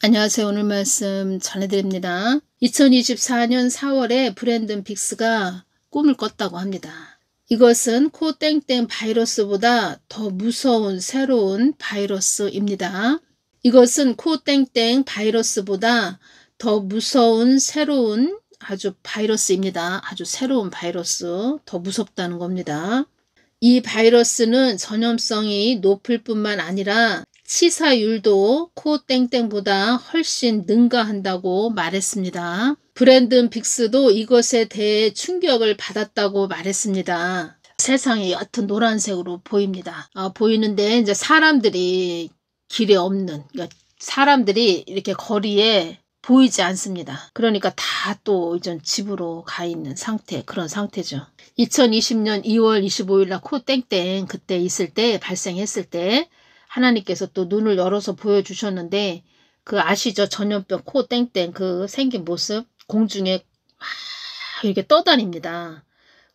안녕하세요. 오늘 말씀 전해드립니다. 2024년 4월에 브랜든 빅스가 꿈을 꿨다고 합니다. 이것은 코땡땡 바이러스보다 더 무서운 새로운 바이러스입니다. 이것은 코땡땡 바이러스보다 더 무서운 새로운 바이러스입니다. 아주 새로운 바이러스, 더 무섭다는 겁니다. 이 바이러스는 전염성이 높을 뿐만 아니라 치사율도 코땡땡보다 훨씬 능가한다고 말했습니다. 브랜든 빅스도 이것에 대해 충격을 받았다고 말했습니다. 세상이 옅은 노란색으로 보입니다. 보이는데 이제 사람들이 길에 없는, 그러니까 사람들이 이렇게 거리에 보이지 않습니다. 그러니까 다 또 이제 집으로 가 있는 상태, 그런 상태죠. 2020년 2월 25일 날 코땡땡 그때 있을 때, 발생했을 때 하나님께서 또 눈을 열어서 보여주셨는데, 그 아시죠? 전염병 코땡땡 그 생긴 모습, 공중에 막 이렇게 떠다닙니다.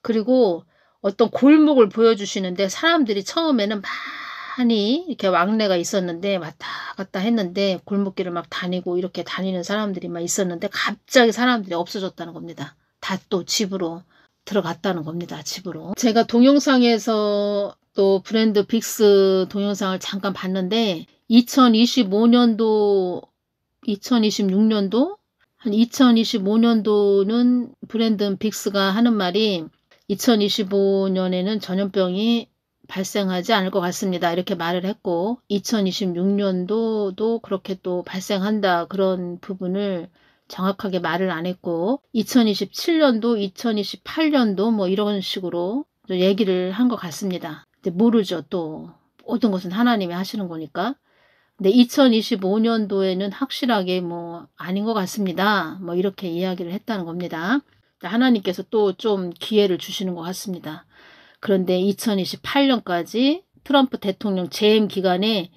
그리고 어떤 골목을 보여주시는데, 사람들이 처음에는 많이 이렇게 왕래가 있었는데, 왔다 갔다 했는데, 골목길을 막 다니고 이렇게 다니는 사람들이 막 있었는데, 갑자기 사람들이 없어졌다는 겁니다. 다 또 집으로 들어갔다는 겁니다. 집으로. 제가 동영상에서 또 브랜드 빅스 동영상을 잠깐 봤는데, 2025년도, 2026년도, 한 2025년도는 브랜든 빅스가 하는 말이 2025년에는 전염병이 발생하지 않을 것 같습니다. 이렇게 말을 했고, 2026년도도 그렇게 또 발생한다, 그런 부분을 정확하게 말을 안 했고, 2027년도, 2028년도 뭐 이런 식으로 얘기를 한 것 같습니다. 근데 모르죠. 또 모든 것은 하나님이 하시는 거니까. 근데 2025년도에는 확실하게 뭐 아닌 것 같습니다. 뭐 이렇게 이야기를 했다는 겁니다. 하나님께서 또 좀 기회를 주시는 것 같습니다. 그런데 2028년까지 트럼프 대통령 재임 기간에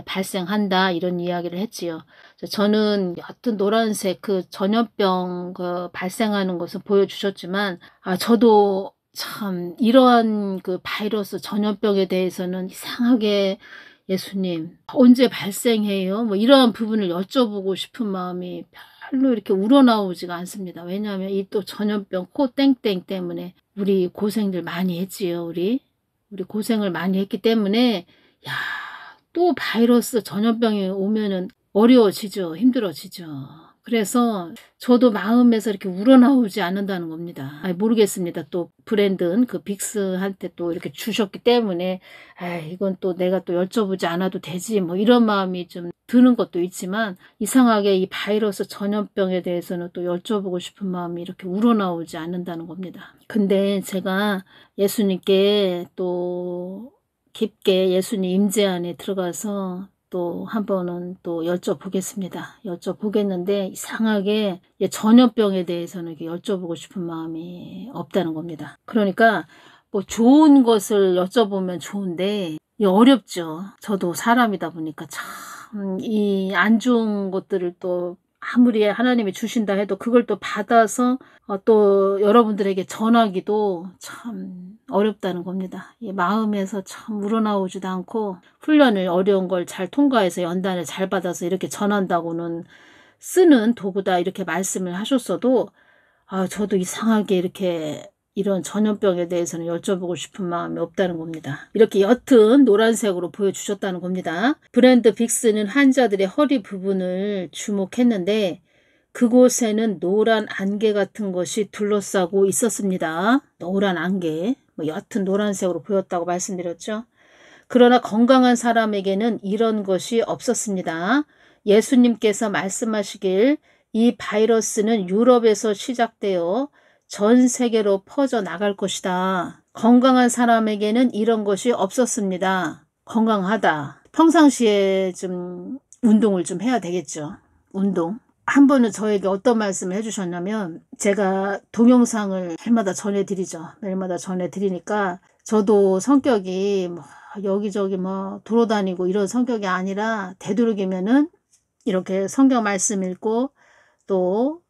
발생한다, 이런 이야기를 했지요. 저는 옅은 노란색 그 전염병 그 발생하는 것을 보여주셨지만, 저도 참 이러한 그 바이러스 전염병에 대해서는 이상하게 예수님 언제 발생해요? 뭐 이러한 부분을 여쭤보고 싶은 마음이 별로 이렇게 우러나오지가 않습니다. 왜냐하면 이 또 전염병 코땡땡 때문에 우리 고생들 많이 했지요. 우리 고생을 많이 했기 때문에, 야, 또 바이러스 전염병이 오면은 어려워지죠. 힘들어지죠. 그래서 저도 마음에서 이렇게 우러나오지 않는다는 겁니다. 모르겠습니다. 또 브랜든 그 빅스한테 또 이렇게 주셨기 때문에, 이건 또 내가 또 여쭤보지 않아도 되지, 뭐 이런 마음이 좀 드는 것도 있지만, 이상하게 이 바이러스 전염병에 대해서는 또 여쭤보고 싶은 마음이 이렇게 우러나오지 않는다는 겁니다. 근데 제가 예수님께 또 깊게 예수님 임재 안에 들어가서 또 한 번은 또 여쭤보겠습니다. 여쭤보겠는데, 이상하게 전염병에 대해서는 여쭤보고 싶은 마음이 없다는 겁니다. 그러니까 뭐 좋은 것을 여쭤보면 좋은데 어렵죠. 저도 사람이다 보니까 참 이 안 좋은 것들을 또 아무리 하나님이 주신다 해도 그걸 또 받아서 또 여러분들에게 전하기도 참 어렵다는 겁니다. 이 마음에서 참 우러나오지도 않고, 훈련을 어려운 걸 잘 통과해서 연단을 잘 받아서 이렇게 전한다고는 쓰는 도구다, 이렇게 말씀을 하셨어도, 저도 이상하게 이렇게 이런 전염병에 대해서는 여쭤보고 싶은 마음이 없다는 겁니다. 이렇게 옅은 노란색으로 보여주셨다는 겁니다. 브랜드 빅스는 환자들의 허리 부분을 주목했는데, 그곳에는 노란 안개 같은 것이 둘러싸고 있었습니다. 노란 안개, 뭐 옅은 노란색으로 보였다고 말씀드렸죠. 그러나 건강한 사람에게는 이런 것이 없었습니다. 예수님께서 말씀하시길 이 바이러스는 유럽에서 시작되어 전 세계로 퍼져나갈 것이다. 건강한 사람에게는 이런 것이 없었습니다. 건강하다. 평상시에 좀 운동을 좀 해야 되겠죠. 운동. 한 번은 저에게 어떤 말씀을 해주셨냐면, 제가 동영상을 매일마다 전해드리죠. 매일마다 전해드리니까 저도 성격이 뭐 여기저기 뭐 돌아다니고 이런 성격이 아니라, 되도록이면은 이렇게 성경 말씀 읽고 또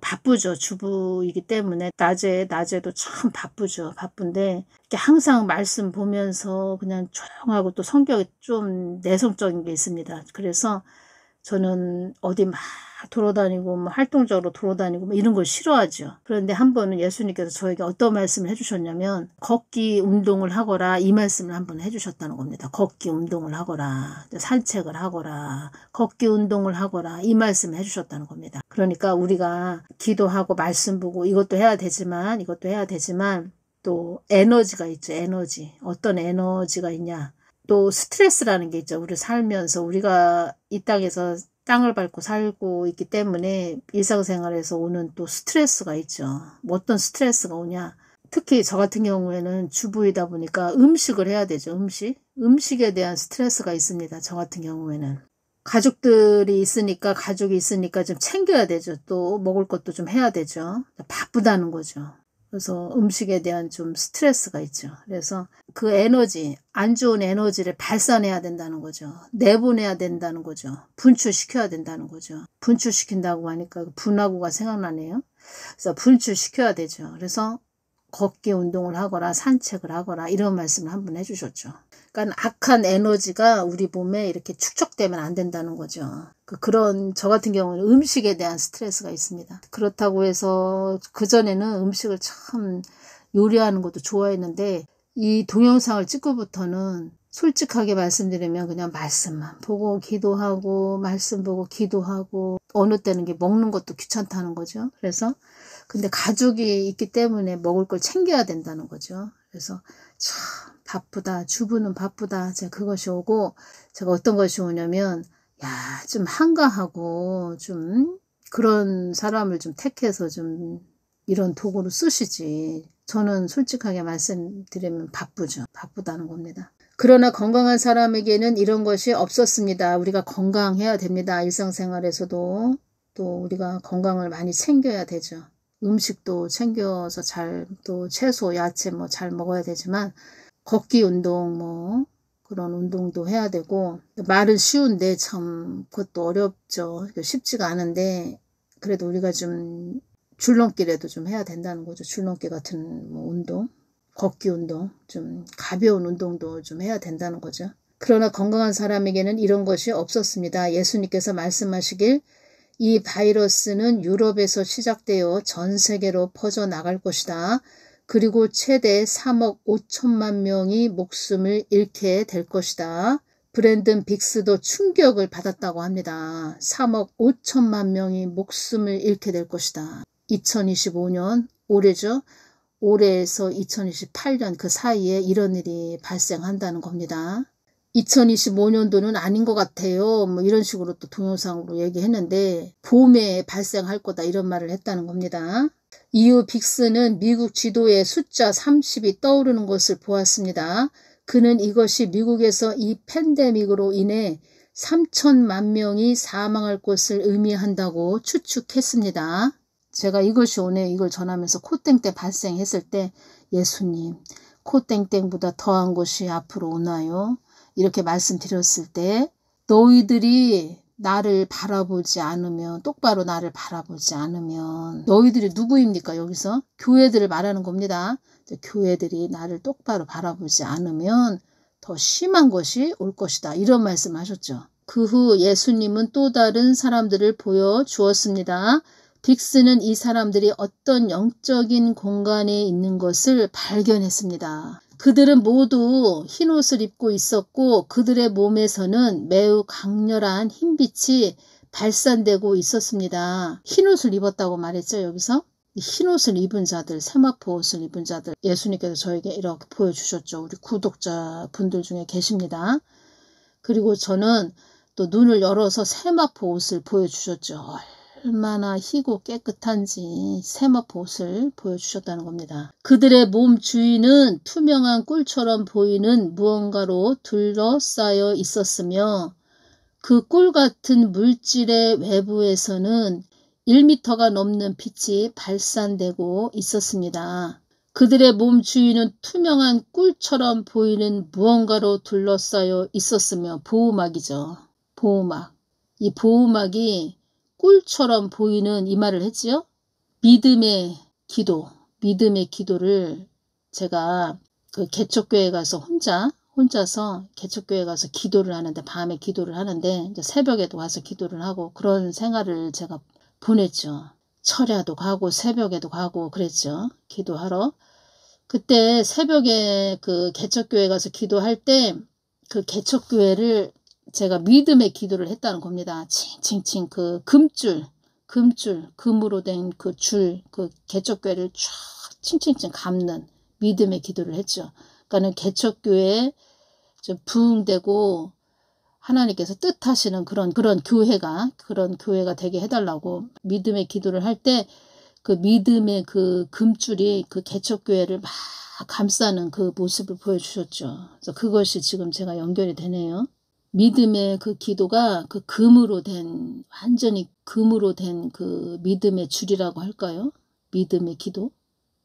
바쁘죠. 주부이기 때문에 낮에도 참 바쁘죠. 바쁜데 이렇게 항상 말씀 보면서 그냥 조용하고, 또 성격이 좀 내성적인 게 있습니다. 그래서 저는 어디 막 돌아다니고 뭐 활동적으로 돌아다니고 뭐 이런 걸 싫어하죠. 그런데 한 번은 예수님께서 저에게 어떤 말씀을 해주셨냐면 걷기 운동을 하거라, 이 말씀을 한 번 해주셨다는 겁니다. 걷기 운동을 하거라, 산책을 하거라, 걷기 운동을 하거라, 이 말씀을 해주셨다는 겁니다. 그러니까 우리가 기도하고 말씀 보고 이것도 해야 되지만 또 에너지가 있죠. 에너지. 어떤 에너지가 있냐. 또 스트레스라는 게 있죠. 우리 살면서 우리가 이 땅에서 땅을 밟고 살고 있기 때문에 일상생활에서 오는 또 스트레스가 있죠. 뭐 어떤 스트레스가 오냐. 특히 저 같은 경우에는 주부이다 보니까 음식을 해야 되죠. 음식에 대한 스트레스가 있습니다. 저 같은 경우에는. 가족이 있으니까 좀 챙겨야 되죠. 또 먹을 것도 좀 해야 되죠. 바쁘다는 거죠. 그래서 음식에 대한 좀 스트레스가 있죠. 그래서 그 에너지, 안 좋은 에너지를 발산해야 된다는 거죠. 내보내야 된다는 거죠. 분출시켜야 된다는 거죠. 분출시킨다고 하니까 분화구가 생각나네요. 그래서 분출시켜야 되죠. 그래서 걷기 운동을 하거나 산책을 하거나 이런 말씀을 한번 해주셨죠. 그러니까 악한 에너지가 우리 몸에 이렇게 축적되면 안 된다는 거죠. 그런 저 같은 경우는 음식에 대한 스트레스가 있습니다. 그렇다고 해서 그전에는 음식을 참 요리하는 것도 좋아했는데 이 동영상을 찍고부터는 솔직하게 말씀드리면 그냥 말씀만 보고 기도하고 말씀 보고 기도하고 어느 때는 게 먹는 것도 귀찮다는 거죠. 그래서 근데 가족이 있기 때문에 먹을 걸 챙겨야 된다는 거죠. 그래서 참 바쁘다. 주부는 바쁘다. 제가 그것이 오고 제가 어떤 것이 오냐면 좀 한가하고 좀 그런 사람을 좀 택해서 좀 이런 도구를 쓰시지. 저는 솔직하게 말씀드리면 바쁘죠. 바쁘다는 겁니다. 그러나 건강한 사람에게는 이런 것이 없었습니다. 우리가 건강해야 됩니다. 일상생활에서도 또 우리가 건강을 많이 챙겨야 되죠. 음식도 챙겨서 또 채소, 야채 뭐 잘 먹어야 되지만 걷기 운동 그런 운동도 해야 되고 말은 쉬운데 참 그것도 어렵죠. 쉽지가 않은데 그래도 우리가 좀 줄넘기라도 좀 해야 된다는 거죠. 줄넘기 같은 운동, 걷기 운동, 좀 가벼운 운동도 좀 해야 된다는 거죠. 그러나 건강한 사람에게는 이런 것이 없었습니다. 예수님께서 말씀하시길 이 바이러스는 유럽에서 시작되어 전 세계로 퍼져나갈 것이다. 그리고 최대 3억 5천만 명이 목숨을 잃게 될 것이다. 브랜든 빅스도 충격을 받았다고 합니다. 3억 5천만 명이 목숨을 잃게 될 것이다. 2025년 올해죠. 올해에서 2028년 그 사이에 이런 일이 발생한다는 겁니다. 2025년도는 아닌 것 같아요. 이런 식으로 또 동영상으로 얘기했는데 봄에 발생할 거다 이런 말을 했다는 겁니다. 이후 빅스는 미국 지도에 숫자 30이 떠오르는 것을 보았습니다. 그는 이것이 미국에서 이 팬데믹으로 인해 3천만 명이 사망할 것을 의미한다고 추측했습니다. 제가 이것이 오늘 이걸 전하면서 코땡땡 발생했을 때 예수님 코땡땡보다 더한 것이 앞으로 오나요? 이렇게 말씀드렸을 때 너희들이 나를 바라보지 않으면 똑바로 나를 바라보지 않으면 너희들이 누구입니까? 여기서 교회들을 말하는 겁니다. 교회들이 나를 똑바로 바라보지 않으면 더 심한 것이 올 것이다. 이런 말씀하셨죠. 그 후 예수님은 또 다른 사람들을 보여주었습니다. 빅스는 이 사람들이 어떤 영적인 공간에 있는 것을 발견했습니다. 그들은 모두 흰옷을 입고 있었고 그들의 몸에서는 매우 강렬한 흰빛이 발산되고 있었습니다. 흰옷을 입었다고 말했죠. 여기서 흰옷을 입은 자들, 세마포 옷을 입은 자들 예수님께서 저에게 이렇게 보여주셨죠. 우리 구독자분들 중에 계십니다. 그리고 저는 또 눈을 열어서 세마포 옷을 보여주셨죠. 얼마나 희고 깨끗한지 세마포 옷을 보여주셨다는 겁니다. 그들의 몸 주위는 투명한 꿀처럼 보이는 무언가로 둘러싸여 있었으며 그 꿀 같은 물질의 외부에서는 1m가 넘는 빛이 발산되고 있었습니다. 그들의 몸 주위는 투명한 꿀처럼 보이는 무언가로 둘러싸여 있었으며 보호막이죠. 보호막. 이 보호막이 꿀처럼 보이는 이 말을 했지요. 믿음의 기도를 제가 그 개척교회 가서 혼자서 개척교회 가서 기도를 하는데, 밤에 기도를 하는데 이제 새벽에도 와서 기도를 하고 그런 생활을 제가 보냈죠. 철야도 가고 새벽에도 가고 그랬죠. 기도하러. 그때 새벽에 그 개척교회 가서 기도할 때 그 개척교회를 제가 믿음의 기도를 했다는 겁니다. 칭칭칭 그 금으로 된 그 줄, 그 개척교회를 쫙 칭칭칭 감는 믿음의 기도를 했죠. 그러니까는 개척교회에 좀 부흥되고 하나님께서 뜻하시는 그런 교회가 되게 해달라고 믿음의 기도를 할 때 그 믿음의 그 금줄이 그 개척교회를 막 감싸는 그 모습을 보여주셨죠. 그래서 그것이 지금 제가 연결이 되네요. 믿음의 그 기도가 그 완전히 금으로 된 그 믿음의 줄이라고 할까요? 믿음의 기도?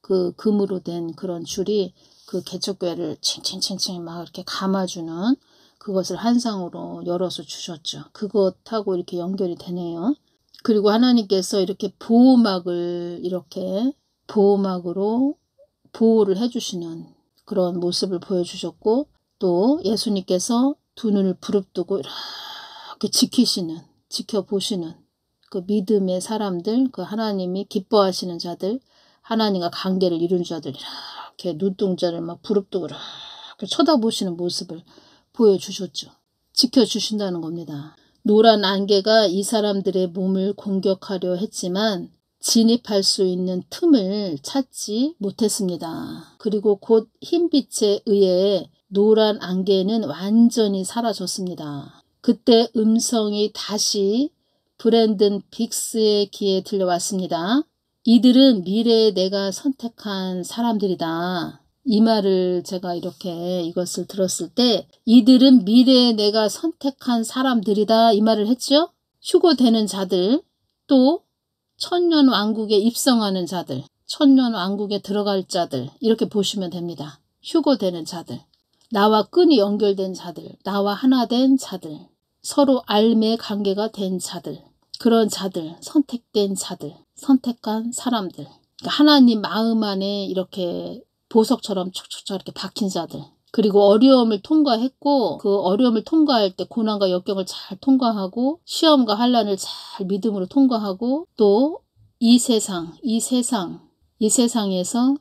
그 금으로 된 그런 줄이 그 개척교회를 칭칭칭칭 막 이렇게 감아주는 그것을 한상으로 열어서 주셨죠. 그것하고 이렇게 연결이 되네요. 그리고 하나님께서 이렇게 보호막으로 보호를 해주시는 그런 모습을 보여주셨고, 또 예수님께서 두 눈을 부릅뜨고 이렇게 지켜보시는 그 믿음의 사람들, 그 하나님이 기뻐하시는 자들, 하나님과 관계를 이룬 자들, 이렇게 눈동자를 막 부릅뜨고 이렇게 쳐다보시는 모습을 보여주셨죠. 지켜주신다는 겁니다. 노란 안개가 이 사람들의 몸을 공격하려 했지만 진입할 수 있는 틈을 찾지 못했습니다. 그리고 곧 흰빛에 의해 노란 안개는 완전히 사라졌습니다. 그때 음성이 다시 브랜든 빅스의 귀에 들려왔습니다. 이들은 미래에 내가 선택한 사람들이다. 이 말을 제가 이렇게 이것을 들었을 때 이들은 미래에 내가 선택한 사람들이다 이 말을 했죠. 휴거되는 자들, 또 천년왕국에 입성하는 자들, 천년왕국에 들어갈 자들, 이렇게 보시면 됩니다. 휴거되는 자들, 나와 끈이 연결된 자들, 나와 하나 된 자들, 서로 알매 관계가 된 자들, 그런 자들, 선택된 자들, 선택한 사람들, 그러니까 하나님 마음 안에 이렇게 보석처럼 촉촉촉 이렇게 박힌 자들, 그리고 어려움을 통과했고 그 어려움을 통과할 때 고난과 역경을 잘 통과하고 시험과 환난을 잘 믿음으로 통과하고 또 이 세상에서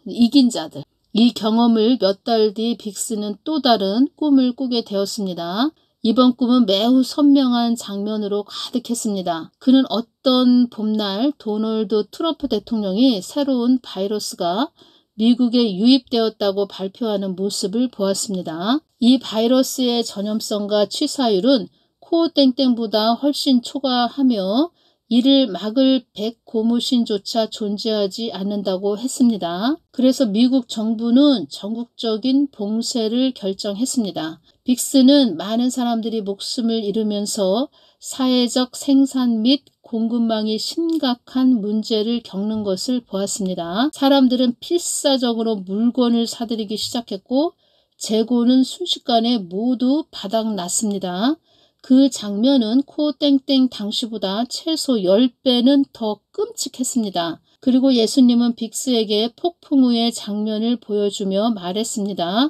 이긴 자들, 이 경험을 몇 달 뒤 빅스는 또 다른 꿈을 꾸게 되었습니다. 이번 꿈은 매우 선명한 장면으로 가득했습니다. 그는 어떤 봄날 도널드 트럼프 대통령이 새로운 바이러스가 미국에 유입되었다고 발표하는 모습을 보았습니다. 이 바이러스의 전염성과 치사율은 코땡땡보다 훨씬 초과하며 이를 막을 백고무신조차 존재하지 않는다고 했습니다. 그래서 미국 정부는 전국적인 봉쇄를 결정했습니다. 빅스는 많은 사람들이 목숨을 잃으면서 사회적 생산 및 공급망이 심각한 문제를 겪는 것을 보았습니다. 사람들은 필사적으로 물건을 사들이기 시작했고 재고는 순식간에 모두 바닥났습니다. 그 장면은 코땡땡 당시보다 최소 10배는 더 끔찍했습니다. 그리고 예수님은 빅스에게 폭풍 후의 장면을 보여주며 말했습니다.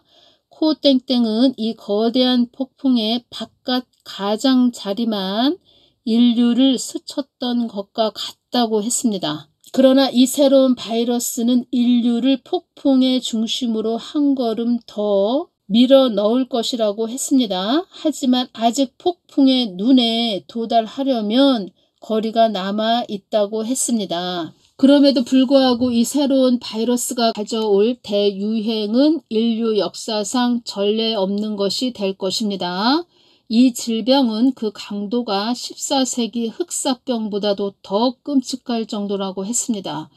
코땡땡은 이 거대한 폭풍의 바깥 가장자리만 인류를 스쳤던 것과 같다고 했습니다. 그러나 이 새로운 바이러스는 인류를 폭풍의 중심으로 한 걸음 더 밀어 넣을 것이라고 했습니다. 하지만 아직 폭풍의 눈에 도달하려면 거리가 남아 있다고 했습니다. 그럼에도 불구하고 이 새로운 바이러스가 가져올 대유행은 인류 역사상 전례 없는 것이 될 것입니다. 이 질병은 그 강도가 14세기 흑사병보다도 더 끔찍할 정도라고 했습니다.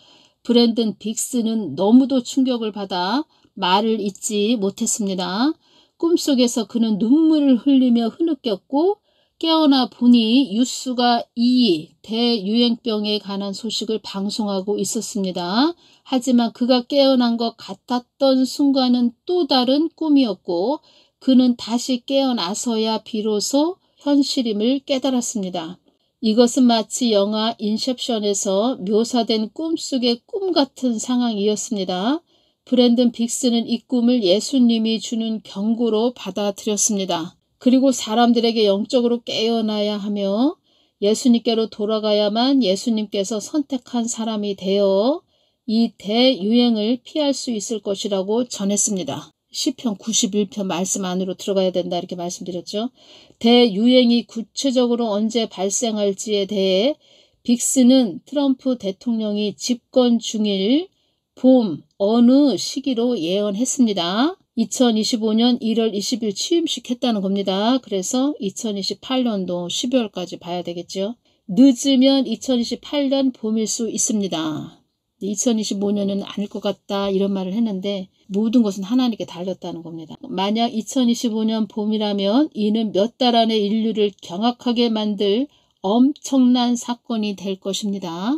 브랜든 빅스는 너무도 충격을 받아 말을 잇지 못했습니다. 꿈속에서 그는 눈물을 흘리며 흐느꼈고 깨어나 보니 뉴스가 이 대유행병에 관한 소식을 방송하고 있었습니다. 하지만 그가 깨어난 것 같았던 순간은 또 다른 꿈이었고 그는 다시 깨어나서야 비로소 현실임을 깨달았습니다. 이것은 마치 영화 인셉션에서 묘사된 꿈속의 꿈 같은 상황이었습니다. 브랜든 빅스는 이 꿈을 예수님이 주는 경고로 받아들였습니다. 그리고 사람들에게 영적으로 깨어나야 하며 예수님께로 돌아가야만 예수님께서 선택한 사람이 되어 이 대유행을 피할 수 있을 것이라고 전했습니다. 시편 91편 말씀 안으로 들어가야 된다 이렇게 말씀드렸죠. 대유행이 구체적으로 언제 발생할지에 대해 빅스는 트럼프 대통령이 집권 중일 봄 어느 시기로 예언했습니다. 2025년 1월 20일 취임식 했다는 겁니다. 그래서 2028년도 12월까지 봐야 되겠죠. 늦으면 2028년 봄일 수 있습니다. 2025년은 아닐 것 같다 이런 말을 했는데 모든 것은 하나님께 달렸다는 겁니다. 만약 2025년 봄이라면 이는 몇 달 안에 인류를 경악하게 만들 엄청난 사건이 될 것입니다.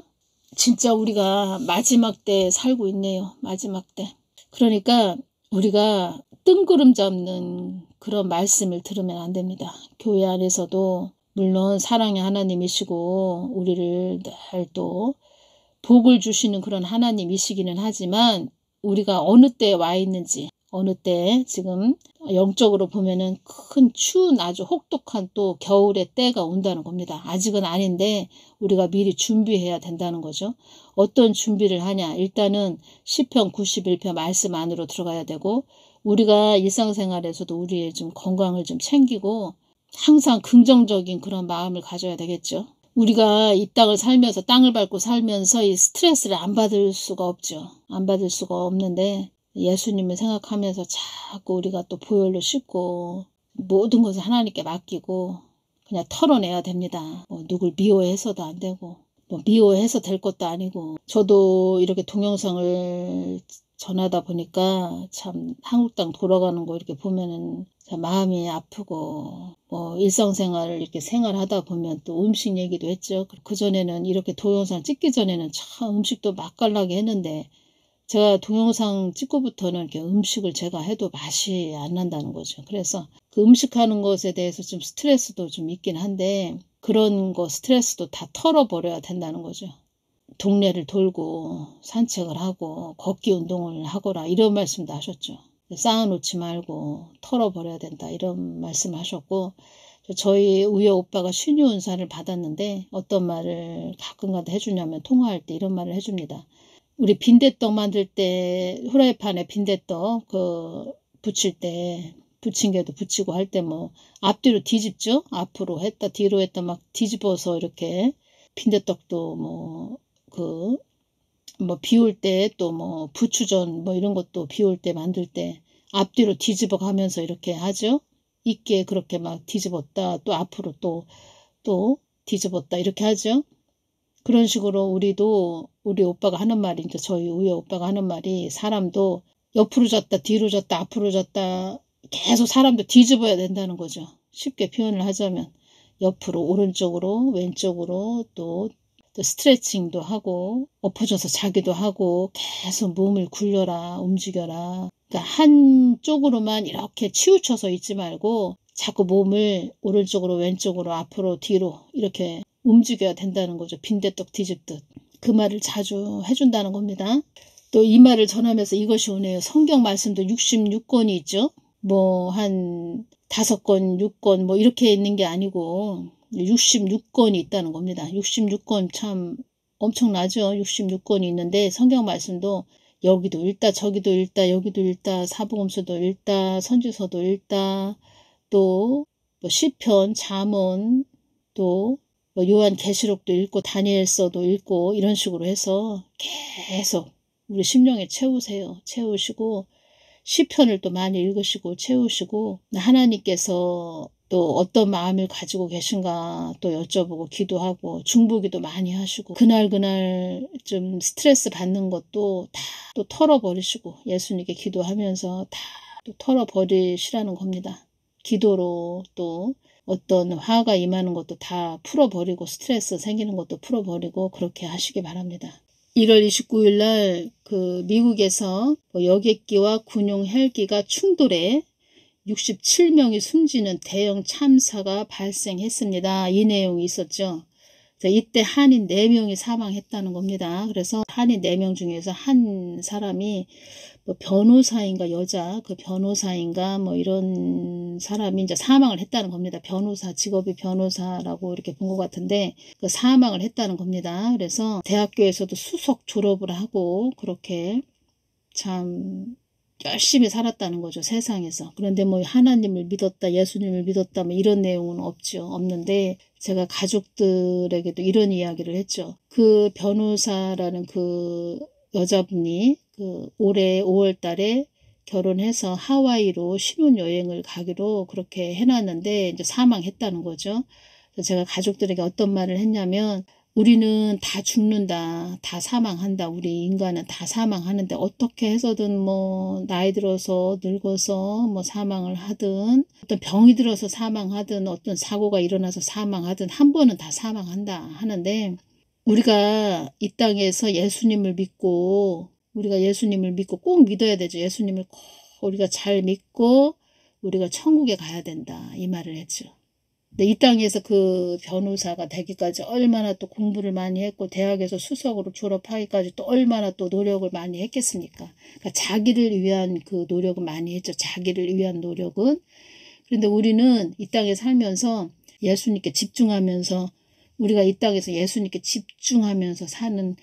진짜 우리가 마지막 때 살고 있네요. 마지막 때. 그러니까 우리가 뜬구름 잡는 그런 말씀을 들으면 안 됩니다. 교회 안에서도 물론 사랑의 하나님이시고 우리를 늘 또 복을 주시는 그런 하나님이시기는 하지만 우리가 어느 때에 와 있는지 어느 때 지금 영적으로 보면은 큰 추운 아주 혹독한 또 겨울의 때가 온다는 겁니다. 아직은 아닌데 우리가 미리 준비해야 된다는 거죠. 어떤 준비를 하냐. 일단은 시편 91편 말씀 안으로 들어가야 되고 우리가 일상생활에서도 우리의 좀 건강을 좀 챙기고 항상 긍정적인 그런 마음을 가져야 되겠죠. 우리가 이 땅을 살면서 땅을 밟고 살면서 이 스트레스를 안 받을 수가 없죠. 안 받을 수가 없는데 예수님을 생각하면서 자꾸 우리가 또 보혈로 씻고 모든 것을 하나님께 맡기고 그냥 털어내야 됩니다. 누굴 미워해서도 안 되고 미워해서 될 것도 아니고 저도 이렇게 동영상을 전하다 보니까 참 한국 땅 돌아가는 거 이렇게 보면은 참 마음이 아프고 일상생활을 이렇게 생활하다 보면 또 음식 얘기도 했죠. 그전에는 이렇게 동영상 찍기 전에는 참 음식도 맛깔나게 했는데 제가 동영상 찍고부터는 이렇게 음식을 제가 해도 맛이 안 난다는 거죠. 그래서 그 음식하는 것에 대해서 좀 스트레스도 좀 있긴 한데 그런 거 스트레스도 다 털어버려야 된다는 거죠. 동네를 돌고 산책을 하고 걷기 운동을 하거라 이런 말씀도 하셨죠. 쌓아놓지 말고 털어버려야 된다 이런 말씀을 하셨고 저희 우여 오빠가 신유은사를 받았는데 어떤 말을 가끔가다 해주냐면 통화할 때 이런 말을 해줍니다. 우리 빈대떡 만들 때 후라이팬에 빈대떡 부칠 때 부침개도 부치고 할 때 앞뒤로 뒤집죠. 앞으로 했다 뒤로 했다 막 뒤집어서 이렇게 빈대떡도 비울 때 또 부추전 이런 것도 비울 때 만들 때 앞뒤로 뒤집어 가면서 이렇게 하죠. 있게 그렇게 막 뒤집었다 또 앞으로 또 뒤집었다 이렇게 하죠. 그런 식으로 우리도 우리 오빠가 하는 말이 이제 저희 우리 오빠가 하는 말이 사람도 옆으로 졌다 뒤로 졌다 앞으로 졌다 계속 사람도 뒤집어야 된다는 거죠. 쉽게 표현을 하자면 옆으로 오른쪽으로 왼쪽으로 또 스트레칭도 하고 엎어져서 자기도 하고 계속 몸을 굴려라 움직여라. 그러니까 한쪽으로만 이렇게 치우쳐서 있지 말고 자꾸 몸을 오른쪽으로 왼쪽으로 앞으로 뒤로 이렇게 움직여야 된다는 거죠. 빈대떡 뒤집듯. 그 말을 자주 해준다는 겁니다. 또 이 말을 전하면서 이것이 오네요. 성경 말씀도 66권이 있죠. 한 5권, 6권 이렇게 있는 게 아니고 66권이 있다는 겁니다. 66권 참 엄청나죠. 66권이 있는데 성경 말씀도 여기도 읽다 저기도 읽다 여기도 읽다 사복음서도 읽다 선지서도 읽다 또 시편 잠언 또 요한계시록도 읽고 다니엘서도 읽고 이런 식으로 해서 계속 우리 심령에 채우세요. 채우시고 시편을 또 많이 읽으시고 채우시고 하나님께서 또 어떤 마음을 가지고 계신가 또 여쭤보고 기도하고 중보기도 많이 하시고 그날 좀 스트레스 받는 것도 다 또 털어버리시고 예수님께 기도하면서 다 또 털어버리시라는 겁니다. 기도로 또 어떤 화가 임하는 것도 다 풀어버리고 스트레스 생기는 것도 풀어버리고 그렇게 하시기 바랍니다. 1월 29일 날 미국에서 여객기와 군용 헬기가 충돌해 67명이 숨지는 대형 참사가 발생했습니다. 이 내용이 있었죠. 이때 한인 4명이 사망했다는 겁니다. 그래서 한인 4명 중에서 한 사람이 뭐 변호사인가 여자 그 변호사인가 뭐 이런 사람이 이제 사망을 했다는 겁니다. 변호사 직업이 변호사라고 이렇게 본 것 같은데 그 사망을 했다는 겁니다. 그래서 대학교에서도 수석 졸업을 하고 그렇게 참 열심히 살았다는 거죠. 세상에서. 그런데 뭐 하나님을 믿었다 예수님을 믿었다 뭐 이런 내용은 없는데 제가 가족들에게도 이런 이야기를 했죠. 그 변호사라는 그 여자분이 그 올해 5월 달에 결혼해서 하와이로 신혼여행을 가기로 그렇게 해놨는데 이제 사망했다는 거죠. 그래서 제가 가족들에게 어떤 말을 했냐면 우리는 다 죽는다. 다 사망한다. 우리 인간은 다 사망하는데 어떻게 해서든 뭐 나이 들어서 늙어서 뭐 사망을 하든 어떤 병이 들어서 사망하든 어떤 사고가 일어나서 사망하든 한 번은 다 사망한다 하는데 우리가 이 땅에서 예수님을 믿고 꼭 믿어야 되죠. 예수님을 꼭 우리가 잘 믿고 우리가 천국에 가야 된다. 이 말을 했죠. 근데 이 땅에서 그 변호사가 되기까지 얼마나 또 공부를 많이 했고 대학에서 수석으로 졸업하기까지 또 얼마나 또 노력을 많이 했겠습니까? 그러니까 자기를 위한 그 노력은 많이 했죠. 자기를 위한 노력은. 그런데 우리는 이 땅에 살면서 예수님께 집중하면서 우리가 이 땅에서 예수님께 집중하면서 사는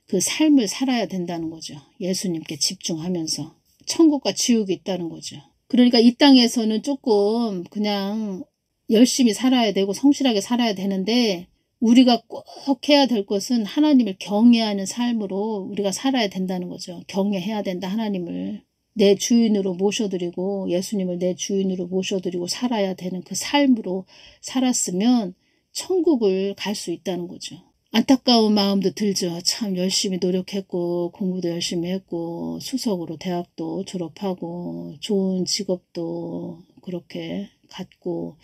그 삶을 살아야 된다는 거죠. 예수님께 집중하면서. 천국과 지옥이 있다는 거죠. 그러니까 이 땅에서는 조금 그냥 열심히 살아야 되고 성실하게 살아야 되는데 우리가 꼭 해야 될 것은 하나님을 경외하는 삶으로 우리가 살아야 된다는 거죠. 경외해야 된다. 하나님을 내 주인으로 모셔드리고 예수님을 내 주인으로 모셔드리고 살아야 되는 그 삶으로 살았으면 천국을 갈 수 있다는 거죠. 안타까운 마음도 들죠. 참 열심히 노력했고 공부도 열심히 했고 수석으로 대학도 졸업하고 좋은 직업도 그렇게 갖고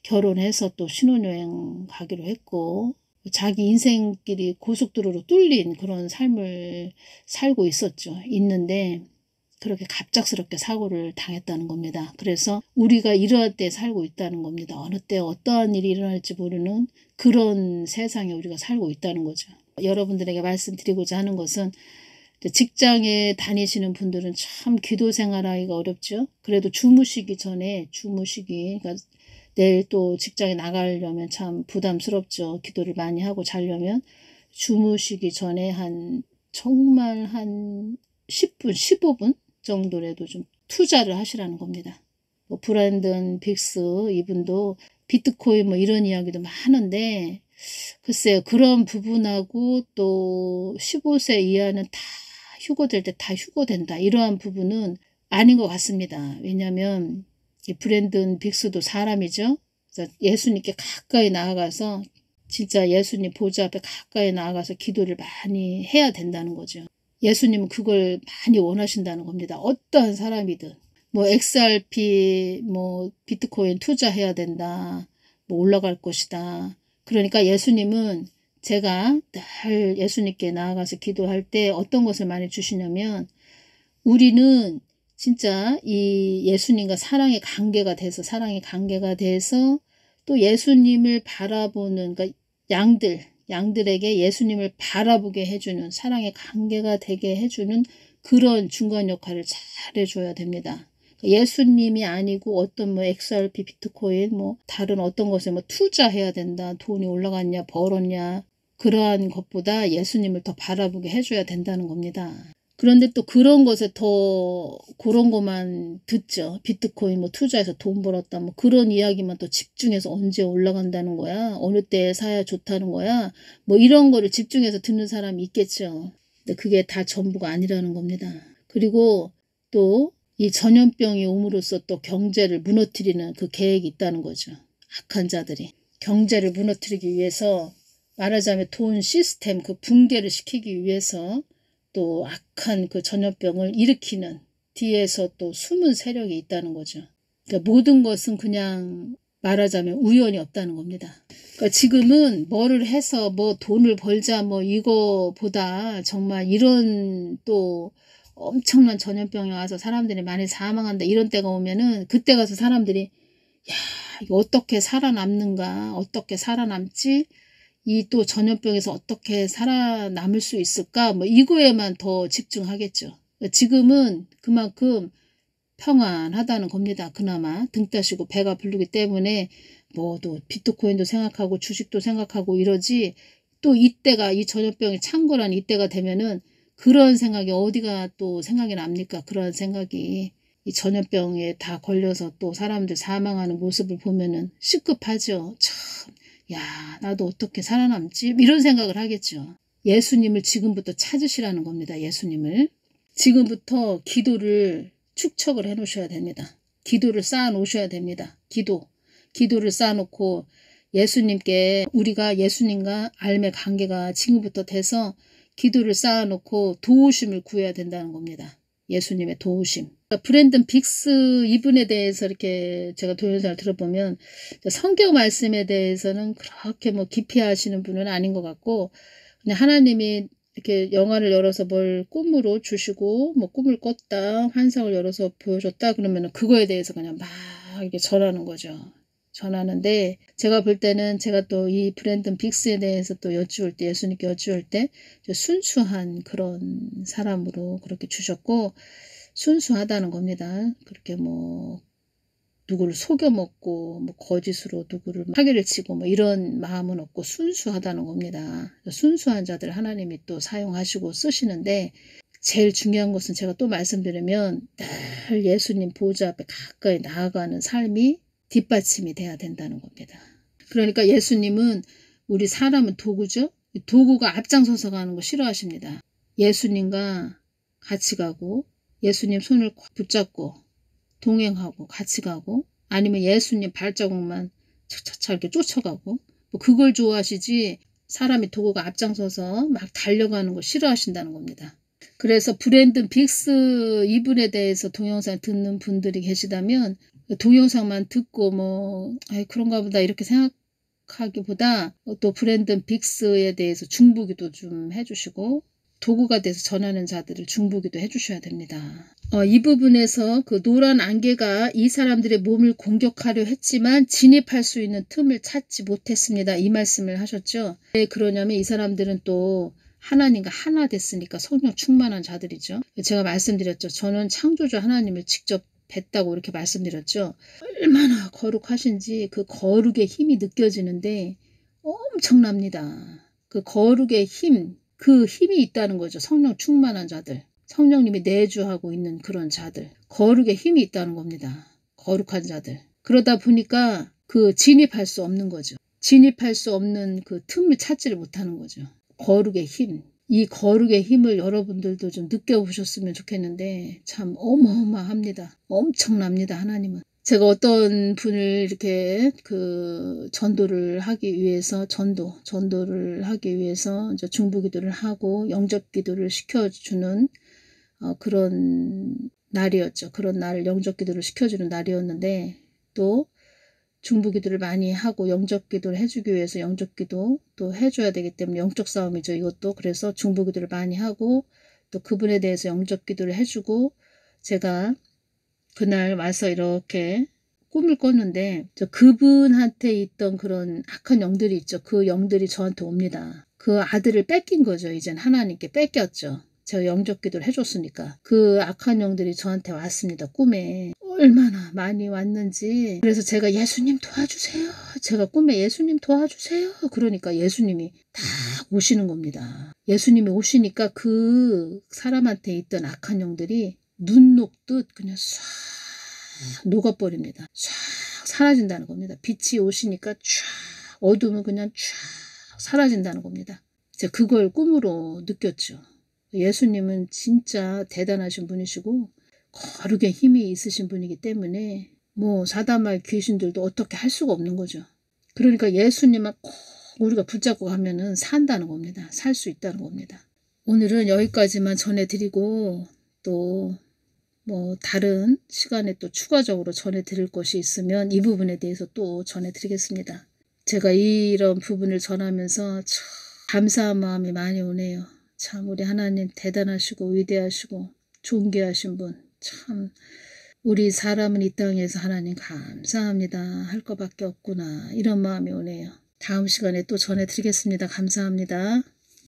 결혼해서 또 신혼여행 가기로 했고 자기 인생길이 고속도로로 뚫린 그런 삶을 살고 있는데 그렇게 갑작스럽게 사고를 당했다는 겁니다. 그래서 우리가 이러할 때 살고 있다는 겁니다. 어느 때 어떠한 일이 일어날지 모르는 그런 세상에 우리가 살고 있다는 거죠. 여러분들에게 말씀드리고자 하는 것은 직장에 다니시는 분들은 참 기도 생활하기가 어렵죠. 그래도 그러니까 내일 또 직장에 나가려면 참 부담스럽죠. 기도를 많이 하고 자려면 주무시기 전에 정말 한 10분, 15분 정도라도 좀 투자를 하시라는 겁니다. 뭐 브랜든 빅스 이분도 비트코인 뭐 이런 이야기도 많은데 글쎄요. 그런 부분하고 또 15세 이하는 다 휴고될 때 다 휴고된다. 이러한 부분은 아닌 것 같습니다. 왜냐하면 이 브랜든 빅스도 사람이죠. 그래서 예수님께 가까이 나아가서 진짜 예수님 보좌 앞에 가까이 나아가서 기도를 많이 해야 된다는 거죠. 예수님은 그걸 많이 원하신다는 겁니다. 어떠한 사람이든 뭐 XRP 뭐 비트코인 투자해야 된다. 뭐 올라갈 것이다. 그러니까 예수님은 제가 늘 예수님께 나아가서 기도할 때 어떤 것을 많이 주시냐면 우리는 진짜 이 예수님과 사랑의 관계가 돼서 또 예수님을 바라보는 그러니까 양들에게 예수님을 바라보게 해주는 사랑의 관계가 되게 해주는 그런 중간 역할을 잘 해줘야 됩니다. 예수님이 아니고 어떤 뭐 XRP 비트코인 뭐 다른 어떤 것에 뭐 투자해야 된다. 돈이 올라갔냐 벌었냐 그러한 것보다 예수님을 더 바라보게 해줘야 된다는 겁니다. 그런데 또 그런 것에 더 그런 것만 듣죠. 비트코인 뭐 투자해서 돈 벌었다 뭐 그런 이야기만 또 집중해서 언제 올라간다는 거야. 어느 때에 사야 좋다는 거야. 뭐 이런 거를 집중해서 듣는 사람이 있겠죠. 근데 그게 다 전부가 아니라는 겁니다. 그리고 또 이 전염병이 옴으로써 또 경제를 무너뜨리는 그 계획이 있다는 거죠. 악한 자들이. 경제를 무너뜨리기 위해서 말하자면 돈 시스템 그 붕괴를 시키기 위해서 또 악한 그 전염병을 일으키는 뒤에서 또 숨은 세력이 있다는 거죠. 그러니까 모든 것은 그냥 말하자면 우연이 없다는 겁니다. 그러니까 지금은 뭐를 해서 뭐 돈을 벌자 뭐 이거보다 정말 이런 또 엄청난 전염병이 와서 사람들이 많이 사망한다 이런 때가 오면은 그때 가서 사람들이 야 이거 어떻게 살아남는가 어떻게 살아남지 이 또 전염병에서 어떻게 살아남을 수 있을까? 뭐 이거에만 더 집중하겠죠. 지금은 그만큼 평안하다는 겁니다. 그나마 등 따시고 배가 부르기 때문에 뭐도 비트코인도 생각하고 주식도 생각하고 이러지, 또 이때가 이 전염병이 창궐한 이때가 되면은 그런 생각이 어디가 또 생각이 납니까? 그런 생각이 이 전염병에 다 걸려서 또 사람들 사망하는 모습을 보면은 시급하죠. 참, 야, 나도 어떻게 살아남지? 이런 생각을 하겠죠. 예수님을 지금부터 찾으시라는 겁니다. 예수님을. 지금부터 기도를 축척을 해 놓으셔야 됩니다. 기도를 쌓아 놓으셔야 됩니다. 기도를 쌓아 놓고 예수님께, 우리가 예수님과 알매 관계가 지금부터 돼서 기도를 쌓아 놓고 도우심을 구해야 된다는 겁니다. 예수님의 도우심. 브랜든 빅스 이분에 대해서 이렇게 제가 동영상을 들어보면 성경 말씀에 대해서는 그렇게 뭐 깊이 하시는 분은 아닌 것 같고, 그냥 하나님이 이렇게 영화를 열어서 뭘 꿈으로 주시고 뭐 꿈을 꿨다, 환상을 열어서 보여줬다 그러면 그거에 대해서 그냥 막 이렇게 전하는 거죠. 전하는데 제가 볼 때는, 제가 또 이 브랜든 빅스에 대해서 또 여쭈을 때, 예수님께 여쭈을 때 순수한 그런 사람으로 그렇게 주셨고, 순수하다는 겁니다. 그렇게 뭐 누구를 속여먹고 뭐 거짓으로 누구를 사기를 치고 뭐 이런 마음은 없고 순수하다는 겁니다. 순수한 자들 하나님이 또 사용하시고 쓰시는데, 제일 중요한 것은 제가 또 말씀드리면 늘 예수님 보좌 앞에 가까이 나아가는 삶이 뒷받침이 돼야 된다는 겁니다. 그러니까 예수님은, 우리 사람은 도구죠. 도구가 앞장서서 가는 거 싫어하십니다. 예수님과 같이 가고 예수님 손을 붙잡고 동행하고 같이 가고, 아니면 예수님 발자국만 차차차 이렇게 쫓아가고, 뭐 그걸 좋아하시지 사람이 도구가 앞장서서 막 달려가는 거 싫어하신다는 겁니다. 그래서 브랜든 빅스 이분에 대해서 동영상 듣는 분들이 계시다면 동영상만 듣고 뭐 그런가 보다 이렇게 생각하기보다 또 브랜든 빅스에 대해서 중보기도 좀 해주시고, 도구가 돼서 전하는 자들을 중보기도 해주셔야 됩니다. 이 부분에서 그 노란 안개가 이 사람들의 몸을 공격하려 했지만 진입할 수 있는 틈을 찾지 못했습니다. 이 말씀을 하셨죠. 왜 그러냐면 이 사람들은 또 하나님과 하나 됐으니까 성령 충만한 자들이죠. 제가 말씀드렸죠. 저는 창조주 하나님을 직접 뵀다고 이렇게 말씀드렸죠. 얼마나 거룩하신지 그 거룩의 힘이 느껴지는데 엄청납니다. 그 거룩의 힘, 그 힘이 있다는 거죠. 성령 충만한 자들, 성령님이 내주하고 있는 그런 자들, 거룩의 힘이 있다는 겁니다. 거룩한 자들. 그러다 보니까 그 진입할 수 없는 거죠. 진입할 수 없는 그 틈을 찾지를 못하는 거죠. 거룩의 힘. 이 거룩의 힘을 여러분들도 좀 느껴보셨으면 좋겠는데 참 어마어마합니다. 엄청납니다. 하나님은. 제가 어떤 분을 이렇게 그 전도를 하기 위해서, 전도를 하기 위해서 이제 중보기도를 하고 영접기도를 시켜주는 그런 날이었죠. 그런 날 영접기도를 시켜주는 날이었는데, 또 중보기도를 많이 하고 영접기도를 해주기 위해서 영접기도 또 해줘야 되기 때문에 영적 싸움이죠. 이것도. 그래서 중보기도를 많이 하고 또 그분에 대해서 영접기도를 해주고, 제가 그날 와서 이렇게 꿈을 꿨는데 그분한테 있던 그런 악한 영들이 있죠. 그 영들이 저한테 옵니다. 그 아들을 뺏긴 거죠. 이젠 하나님께 뺏겼죠. 제가 영접기도를 해줬으니까. 그 악한 영들이 저한테 왔습니다. 꿈에. 얼마나 많이 왔는지. 그래서 제가 예수님 도와주세요. 제가 꿈에 예수님 도와주세요. 그러니까 예수님이 다 오시는 겁니다. 예수님이 오시니까 그 사람한테 있던 악한 영들이 눈 녹듯 그냥 싹 녹아버립니다. 싹 사라진다는 겁니다. 빛이 오시니까 쫙, 어둠은 그냥 쫙 사라진다는 겁니다. 제가 그걸 꿈으로 느꼈죠. 예수님은 진짜 대단하신 분이시고 거룩의 힘이 있으신 분이기 때문에 뭐 사단마의 귀신들도 어떻게 할 수가 없는 거죠. 그러니까 예수님만 꼭 우리가 붙잡고 가면은 산다는 겁니다. 살 수 있다는 겁니다. 오늘은 여기까지만 전해드리고, 또 뭐 다른 시간에 또 추가적으로 전해드릴 것이 있으면 이 부분에 대해서 또 전해드리겠습니다. 제가 이런 부분을 전하면서 참 감사한 마음이 많이 오네요. 참 우리 하나님 대단하시고 위대하시고 존귀하신 분, 참 우리 사람은 이 땅에서 하나님 감사합니다 할 것밖에 없구나, 이런 마음이 오네요. 다음 시간에 또 전해드리겠습니다. 감사합니다.